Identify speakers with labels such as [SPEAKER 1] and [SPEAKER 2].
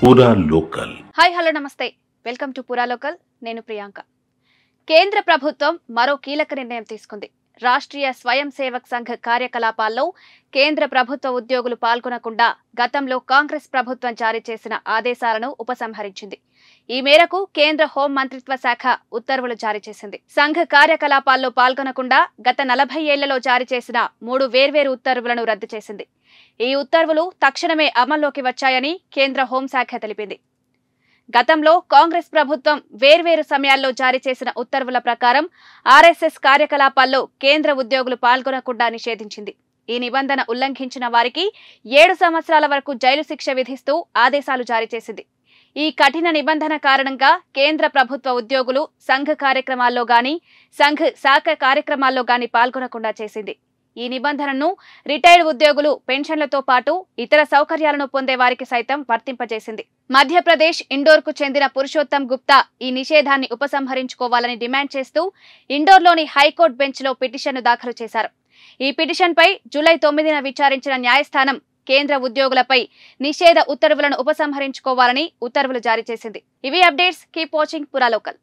[SPEAKER 1] పూరా local.
[SPEAKER 2] Hi hello నమస్తే, welcome to పూరా లోకల్. నేను ప్రియాంక. కేంద్ర ప్రభుత్వం మరో కీలక నిర్ణయం తీసుకుంది. రాష్ట్రీయ స్వయం సేవక్ సంఘ్ కార్యకలాపాల్లో కేంద్ర ప్రభుత్వ ఉద్యోగులు పాల్గొనకుండా గతంలో కాంగ్రెస్ ప్రభుత్వం జారీ చేసిన ఆదేశాలను ఉపసంహరించింది. ఈ మేరకు కేంద్ర హోం మంత్రిత్వ శాఖ ఉత్తర్వులు జారీ చేసింది. సంఘ్ కార్యకలాపాల్లో పాల్గొనకుండా గత 40 ఏళ్లలో జారీ చేసిన 3 వేర్వేరు ఉత్తర్వులను రద్దు చేసింది. ఈ ఉత్తర్వులు తక్షణమే అమల్లోకి వచ్చాయని కేంద్ర హోంశాఖ తెలిపింది. గతంలో కాంగ్రెస్ ప్రభుత్వం వేర్వేరు సమయాల్లో జారీ చేసిన ఉత్తర్వుల ప్రకారం ఆర్ఎస్ఎస్ కార్యకలాపాల్లో కేంద్ర ఉద్యోగులు పాల్గొనకుండా నిషేధించింది. ఈ నిబంధన ఉల్లంఘించిన వారికి 7 సంవత్సరాల వరకు జైలు శిక్ష విధిస్తూ ఆదేశాలు జారీ చేసింది. ఈ కఠిన నిబంధన కారణంగా కేంద్ర ప్రభుత్వ ఉద్యోగులు సంఘ్ కార్యక్రమాల్లో గాని, సంఘ్ శాఖ కార్యక్రమాల్లో గాని పాల్గొనకుండా చేసింది. ఈ నిబంధనను రిటైర్డ్ ఉద్యోగులు పెన్షన్లతో పాటు ఇతర సౌకర్యాలను పొందే వారికి సైతం వర్తింపజేసింది. మధ్యప్రదేశ్ ఇండోర్కు చెందిన పురుషోత్తం గుప్తా ఈ నిషేధాన్ని ఉపసంహరించుకోవాలని డిమాండ్ చేస్తూ ఇండోర్లోని హైకోర్టు బెంచ్లో పిటిషన్ను దాఖలు చేశారు. ఈ పిటిషన్పై జూలై 9న విచారించిన న్యాయస్థానం కేంద్ర ఉద్యోగులపై నిషేధ ఉత్తర్వులను ఉపసంహరించుకోవాలని ఉత్తర్వులు జారీ చేసింది. ఇవి అప్డేట్స్. కీప్ వాచింగ్ పూరా లోకల్.